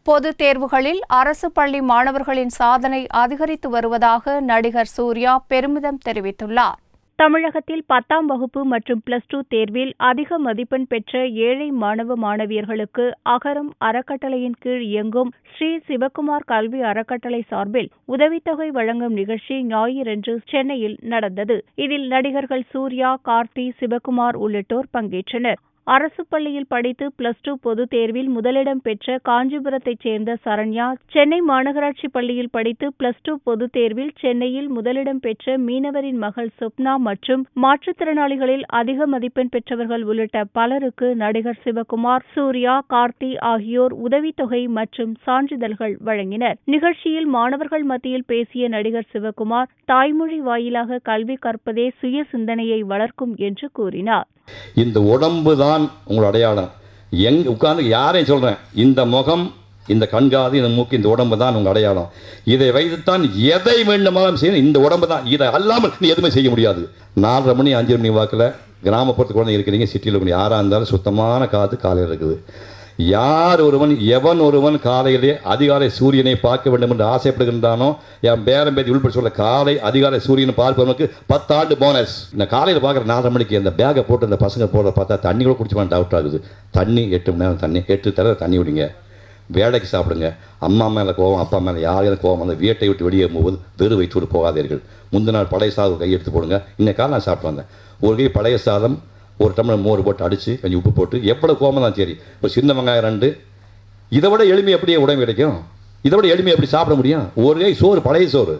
பொதுத் தேர்வுகளில் அரசு பள்ளி மாணவர்களின் சாதனை அதிகரித்து வருவதாக நடிகர் சூர்யா பெருமிதம் தெரிவித்துள்ளார். தமிழகத்தில் 10ஆம் வகுப்பு மற்றும் +2 தேர்வில் அதிக மதிப்பெண் பெற்ற ஏழை மாணவ மாணவியர்களுக்கு அகரம் அறக்கட்டளையின் கீழ் இயங்கும் ஸ்ரீ சிவக்குமார் கல்வி அறக்கட்டளை சார்பில் உதவித்தொகை வழங்கும் நிகழ்ச்சி ஞாயிறன்று சென்னையில் நடந்தது. இதில் நடிகர்கள் சூர்யா, கார்த்தி, சிவக்குமார் உள்ளிட்டோர் பங்கேற்றனர். அரசு பள்ளியில் படித்து +2 பொதுத் தேர்வில் முதலிடம் பெற்ற காஞ்சிபுரத்தைச் சேர்ந்த சரண்யா, சென்னை மாநகராட்சி பள்ளியில் படித்து +2 பொதுத் தேர்வில் சென்னையில் முதலிடம் பெற்ற மீனவரின் மகள் சொப்னா மற்றும் மாற்றுத்திறனாளிகளில் அதிக மதிப்பெண் பெற்றவர்கள் உள்ளிட்ட பலருக்கு நடிகர் சிவக்குமார், சூர்யா, கார்த்தி ஆகியோர் உதவித்தொகை மற்றும் சான்றிதழ்கள் வழங்கினர். நிகழ்ச்சியில் மாணவர்கள் மத்தியில் பேசிய நடிகர் சிவக்குமார், தாய்மொழி வாயிலாக கல்வி கற்பதே சுய சிந்தனையை வளர்க்கும் என்று கூறினார். இந்த உடம்பு தான் உங்களோட அடையாளம். உட்கார்ந்து யாரையும் சொல்கிறேன், இந்த முகம், இந்த கண்காது, இந்த மூக்கு, இந்த உடம்பு தான் உங்கள் அடையாளம். இதை வைத்துத்தான் எதை வேண்டுமானாலும் செய்யணும். இந்த உடம்பு தான், இதை அல்லாமல் நீ எதுவுமே செய்ய முடியாது. 4:30 மணி 5 மணி வாக்கில் கிராமப்புறத்து குழந்தைங்க இருக்கிறீங்க, சிட்டியில் இருக்கிறீங்க, யாராக இருந்தாலும் சுத்தமான காற்று காலையில் இருக்குது. எவன் ஒருவன் காலையிலே அதிகாலை சூரியனை பார்க்க வேண்டும் என்று ஆசைப்படுகின்றானோ, என் பேரம்பேதி உள்பட சொல்ல, காலை அதிகாலை சூரியனை பார்ப்பவனுக்கு 10 ஆண்டு போனஸ். இந்த காலையில் பார்க்குற 4:30 மணிக்கு அந்த பேக்கை போட்டு அந்த பசங்க போட பார்த்தா தண்ணி கூட குடிச்சுமான டவுட் ஆகுது. தண்ணி 8 மணி நேரம் தண்ணி, 8 தடவை தண்ணி விடுங்க, வேலைக்கு சாப்பிடுங்க. அம்மா மேலே கோவம், அப்பா மேலே யாரையும் கோவம் வந்து வீட்டை விட்டு வெளியே போகும்போது வெறும் வயிற்றோடு போகாதீர்கள். முந்தின நாள் பழைய சாதம் கை எடுத்து போடுங்க. இன்னைக்கு காலை நான் சாப்பிட்டு வந்தேன், ஒரு கை பழைய சாதம், ஒரு டம்ளர் மோர் போட்டு அடித்து கொஞ்சம் உப்பு போட்டு, எவ்வளோ கோவம் தான் சரி, ஒரு சின்ன வெங்காயம் 2. இதை விட எளிமை எப்படியே உடம்பு கிடைக்கும்? இதை விட எளிமை எப்படி சாப்பிட முடியும்? ஒரு கை சோறு, பழைய சோறு,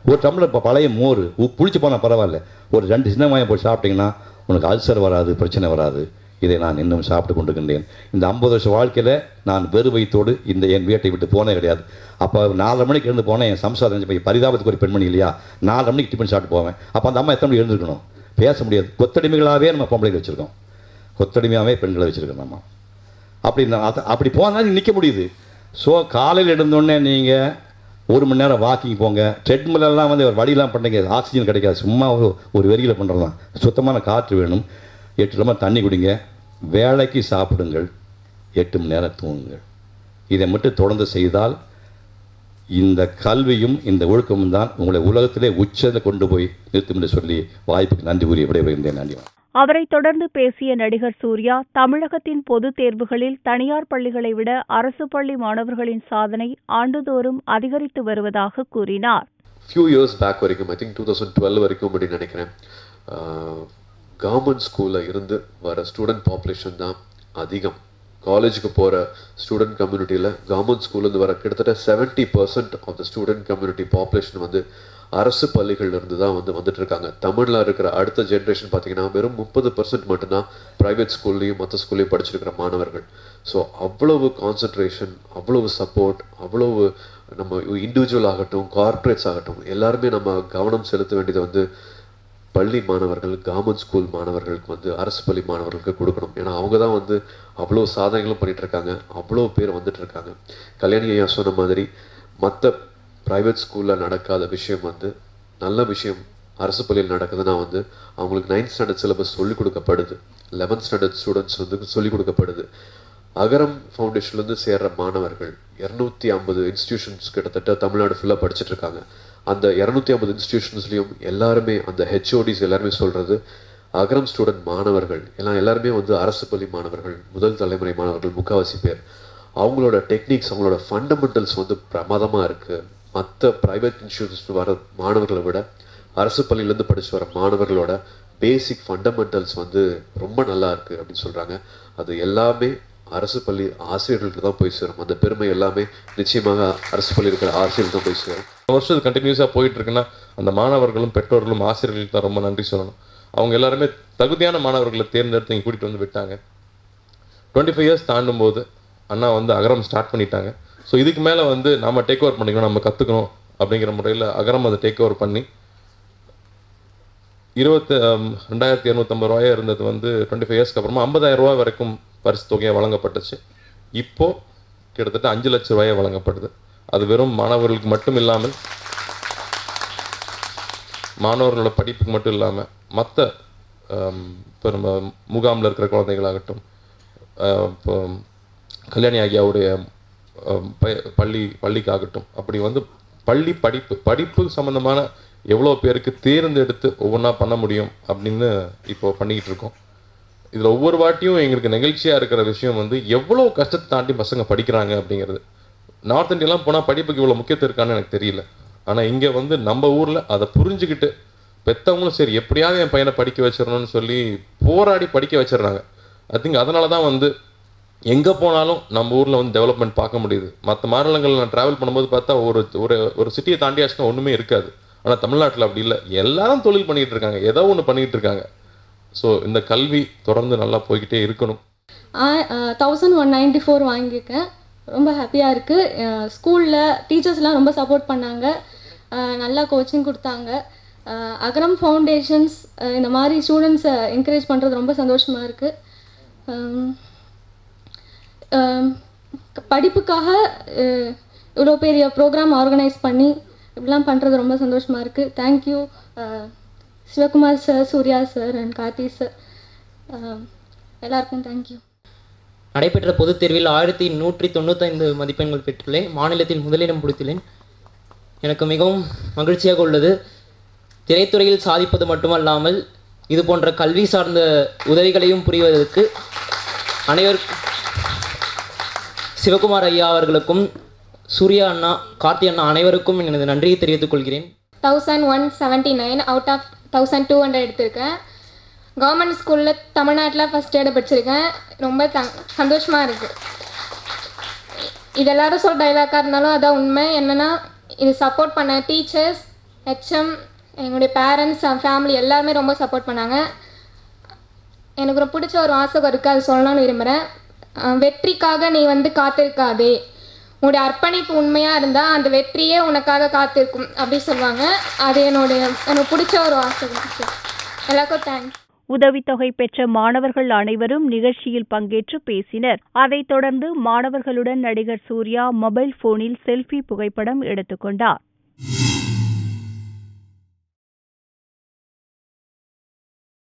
ஒரு டம்ளர் பழைய மோர், புளிச்சு போனால் பரவாயில்ல, ஒரு 2 சின்ன வெங்காயம் போட்டு சாப்பிட்டிங்கன்னா உனக்கு அல்சர் வராது, பிரச்சனை வராது. இதை நான் இன்னும் சாப்பிட்டு கொண்டிருக்கின்றேன். இந்த 50 வருஷ வாழ்க்கையில் நான் வெறு வயிற்றோடு இந்த என் வீட்டை விட்டு போனே கிடையாது. அப்போ 4:30 மணிக்கு எழுந்து போனேன். என் சம்சாரம் பரிதாபத்துக்கு ஒரு பெண்மணி இல்லையா, 4:30 மணிக்கு டிஃபன் சாப்பிட்டு போவேன். அப்போ அந்த அம்மா எத்தனை மணிக்கு எழுந்திருக்கணும்? பேச முடியாது. கொத்தடிமைகளாகவே நம்ம பொம்பளைகள் வச்சுருக்கோம், கொத்தடிமையாகவே பெண்களை வச்சுருக்கோம் நம்ம. அப்படி போனால் நிற்க முடியுது. ஸோ காலையில் எழுந்தோடனே நீங்கள் 1 மணி நேரம் வாக்கிங் போங்க. ட்ரெட்மில்லாம் வந்து ஒரு வழியெல்லாம் பண்ணுறீங்க, ஆக்சிஜன் கிடைக்காது. சும்மா ஒரு வெறியில் பண்ணுறலாம். சுத்தமான காற்று வேணும். 8 டம்ளர் தண்ணி குடிங்க, வேலைக்கு சாப்பிடுங்கள், 8 மணி நேரம் தூங்குங்கள். இதை மட்டும் தொடர்ந்து செய்தால் இந்த கல்வியும் இந்த ஒழுக்கமும் தான் உங்களை உலகத்திலே உச்சத்தை கொண்டு போய் நிறுத்தும் என்று சொல்லி வாய்ப்புக்கு நன்றி கூறி விடைபெறுகின்றேன். நன்றி. அவரை தொடர்ந்து பேசிய நடிகர் சூர்யா, தமிழகத்தின் பொதுத் தேர்வுகளில் தனியார் பள்ளிகளை விட அரசு பள்ளி மாணவர்களின் சாதனை ஆண்டுதோறும் அதிகரித்து வருவதாக கூறினார். few years back வரைக்கும், I think 2012 வரைக்கும் அப்படின்னு நினைக்கிறேன், கவர்மெண்ட் ஸ்கூலில் இருந்து வர ஸ்டூடெண்ட் பாப்புலேஷன் தான் அதிகம். காலேஜுக்கு போகிற ஸ்டூடெண்ட் கம்யூனிட்டியில் கவர்மெண்ட் ஸ்கூல்லேருந்து வர கிட்டத்தட்ட 70% of the student community population வந்து அரசு பள்ளிகள்லேருந்து தான் வந்துட்டு இருக்காங்க. தமிழில் இருக்கிற அடுத்த ஜென்ரேஷன் பார்த்திங்கன்னா வெறும் 30% மட்டும்தான் ப்ரைவேட் ஸ்கூல்லையும் மற்ற ஸ்கூல்லையும் படிச்சிருக்கிற மாணவர்கள். ஸோ அவ்வளவு கான்சன்ட்ரேஷன், அவ்வளவு சப்போர்ட், அவ்வளவு நம்ம இண்டிவிஜுவல் ஆகட்டும், கார்ப்பரேட்ஸ் ஆகட்டும், எல்லாருமே நம்ம கவனம் செலுத்த வேண்டியது வந்து பள்ளி மாணவர்கள், கவர்மெண்ட் ஸ்கூல் மாணவர்களுக்கு வந்து அரசு பள்ளி மாணவர்களுக்கு கொடுக்கணும். ஏன்னா அவங்க தான் வந்து அவ்வளோ சாதனைகளும் பண்ணிகிட்ருக்காங்க, அவ்வளோ பேர் வந்துட்டுருக்காங்க. கல்யாணி ஐயா சொன்ன மாதிரி மற்ற ப்ரைவேட் ஸ்கூலில் நடக்காத விஷயம் வந்து நல்ல விஷயம் அரசு பள்ளியில் நடக்குதுன்னா வந்து அவங்களுக்கு 9th ஸ்டாண்டர்ட் சிலபஸ் சொல்லிக் கொடுக்கப்படுது, 11th ஸ்டாண்டர்ட் ஸ்டூடெண்ட்ஸ் வந்து சொல்லிக் கொடுக்கப்படுது. அகரம் ஃபவுண்டேஷன்லேருந்து சேர்கிற மாணவர்கள் 250 இன்ஸ்டிடியூஷன்ஸ் கிட்டத்தட்ட தமிழ்நாடு ஃபுல்லாக படிச்சுட்ருக்காங்க. அந்த 250 இன்ஸ்டிடியூஷன்ஸ்லேயும் எல்லாருமே, அந்த ஹெச்ஓடிஸ் எல்லாருமே சொல்கிறது, அகரம் ஸ்டூடெண்ட் மாணவர்கள் எல்லாருமே வந்து அரசு பள்ளி மாணவர்கள், முதல் தலைமுறை மாணவர்கள், முக்கால்வாசி பேர். அவங்களோட டெக்னிக்ஸ், அவங்களோட ஃபண்டமெண்டல்ஸ் வந்து பிரமாதமாக இருக்குது. மற்ற ப்ரைவேட் இன்ஸ்டிடியூஷன்ஸ் வர மாணவர்களை விட அரசு பள்ளியிலேருந்து படித்து வர மாணவர்களோட பேசிக் ஃபண்டமெண்டல்ஸ் வந்து ரொம்ப நல்லா இருக்குது அப்படின்னு சொல்கிறாங்க. அது எல்லாமே அரசு பள்ளி ஆசிரியர்களுக்கு தான் போய் சேரும். அந்த பெருமை எல்லாமே நிச்சயமாக அரசு பள்ளி இருக்கிற ஆசிரியர்கள் தான் போய் சேரும். வருஷம் கண்டினியூஸாக போயிட்டு இருக்குன்னா அந்த மாணவர்களும் பெற்றோர்களும் ஆசிரியர்களுக்கு தான் ரொம்ப நன்றி சொல்லணும். அவங்க எல்லாருமே தகுதியான மாணவர்களை தேர்ந்தெடுத்து இங்கே கூட்டிகிட்டு வந்து விட்டாங்க. 25 இயர்ஸ் தாண்டும் போது அண்ணா வந்து அகரம் ஸ்டார்ட் பண்ணிட்டாங்க. ஸோ இதுக்கு மேலே வந்து நம்ம டேக் ஓவர் பண்ணிக்கணும், நம்ம கற்றுக்கணும் அப்படிங்கிற முறையில் அகரம் அதை டேக் ஓவர் பண்ணி 22,250 ரூபாயாக இருந்தது வந்து 25 இயர்ஸ்க்கு அப்புறமா 50,000 ரூபா வரைக்கும் பரிசு தொகையாக வழங்கப்பட்டுச்சு. இப்போது கிட்டத்தட்ட 5 லட்ச ரூபாயை வழங்கப்படுது. அது வெறும் மாணவர்களுக்கு மட்டும் இல்லாமல், மாணவர்களோட படிப்புக்கு மட்டும் இல்லாமல் மற்ற இப்போ நம்ம முகாமில் இருக்கிற குழந்தைகளாகட்டும், இப்போ கல்யாணி ஆகியாவுடைய பள்ளிக்காகட்டும், அப்படி வந்து படிப்பு சம்மந்தமான எவ்வளோ பேருக்கு தேர்ந்தெடுத்து ஒவ்வொன்றா பண்ண முடியும் அப்படின்னு இப்போ பண்ணிக்கிட்டு இருக்கோம். இதில் ஒவ்வொரு வாட்டியும் எங்களுக்கு நெகிழ்ச்சியாக இருக்கிற விஷயம் வந்து எவ்வளோ கஷ்டத்தை தாண்டி பசங்க படிக்கிறாங்க அப்படிங்கிறது. நார்த் இந்தியாலாம் போனால் படிப்புக்கு இவ்வளோ முக்கியத்துவம் இருக்கான்னு எனக்கு தெரியல. ஆனால் இங்கே வந்து நம்ம ஊரில் அதை புரிஞ்சுக்கிட்டு பெற்றவங்களும் சரி எப்படியாவது என் பையனை படிக்க வச்சிடணும்னு சொல்லி போராடி படிக்க வச்சிடுறாங்க. ஐ திங்க் அதனால தான் வந்து எங்கே போனாலும் நம்ம ஊரில் வந்து டெவலப்மெண்ட் பார்க்க முடியுது. மற்ற மாநிலங்கள் நான் ட்ராவல் பண்ணும்போது பார்த்தா ஒரு சிட்டியை தாண்டியாச்சுன்னா ஒன்றுமே இருக்காது. ஆனால் தமிழ்நாட்டில் அப்படி இல்லை, எல்லாரும் தொழில் பண்ணிகிட்டு இருக்காங்க, ஏதோ ஒன்று பண்ணிகிட்டு இருக்காங்க. ஸோ இந்த கல்வி தொடர்ந்து நல்லா போய்கிட்டே இருக்கணும். 1194 வாங்கியிருக்கேன். ரொம்ப ஹாப்பியாக இருக்குது. ஸ்கூலில் டீச்சர்ஸ்லாம் ரொம்ப சப்போர்ட் பண்ணாங்க, நல்லா கோச்சிங் கொடுத்தாங்க. அகரம் ஃபவுண்டேஷன்ஸ் இந்த மாதிரி ஸ்டூடெண்ட்ஸை என்கரேஜ் பண்ணுறது ரொம்ப சந்தோஷமாக இருக்குது. படிப்புக்காக இவ்வளோ பெரிய ப்ரோக்ராம் ஆர்கனைஸ் பண்ணி இப்படிலாம் பண்ணுறது ரொம்ப சந்தோஷமாக இருக்குது. Thank you Sivakumar sir, Suriya sir and Karthi sir, எல்லாருக்கும் தேங்க்யூ. நடைபெற்ற பொதுத் தேர்வில் 1195 மதிப்பெண்கள் பெற்றுள்ளேன். மாநிலத்தில் முதலிடம் பிடித்துள்ளேன். எனக்கு மிகவும் மகிழ்ச்சியாக உள்ளது. திரைத்துறையில் சாதிப்பது மட்டுமல்லாமல் இது போன்ற கல்வி சார்ந்த உதவிகளையும் புரிவதற்கு சிவகுமார் ஐயா அவர்களுக்கும் சூர்யா அண்ணா, கார்த்தி அண்ணா அனைவருக்கும் எனது நன்றியை தெரிவித்துக் கொள்கிறேன். 1179 அவுட் ஆஃப் 1200 எடுத்திருக்கேன். கவர்மெண்ட் ஸ்கூலில் தமிழ்நாட்டில் ஃபஸ்ட் இடம் படிச்சிருக்கேன். ரொம்ப சந்தோஷமாக இருக்குது. இது எல்லோரும் சொல்ல டைலாக்காக இருந்தாலும் அதான் உண்மை. என்னென்னா இது சப்போர்ட் பண்ண டீச்சர்ஸ், ஹெச்எம், எங்களுடைய பேரண்ட்ஸ், ஃபேமிலி எல்லாருமே ரொம்ப சப்போர்ட் பண்ணாங்க. எனக்கு ரொம்ப பிடிச்ச ஒரு வாசகம் இருக்குது, அது சொல்லணும்னு விரும்புகிறேன். வெற்றிக்காக நீ வந்து காத்திருக்காதே, உன்னுடைய அர்ப்பணிப்பு உண்மையாக இருந்தால் அந்த வெற்றியே உனக்காக காத்திருக்கும் அப்படி சொல்லுவாங்க. அது எனக்கு பிடிச்ச ஒரு வாசகம். எல்லாருக்கும் தேங்க்ஸ். உதவித்தொகை பெற்ற மாணவர்கள் அனைவரும் நிகழ்ச்சியில் பங்கேற்று பேசினர். அதைத் தொடர்ந்து மாணவர்களுடன் நடிகர் சூர்யா மொபைல் போனில் செல்ஃபி புகைப்படம் எடுத்துக்கொண்டார்.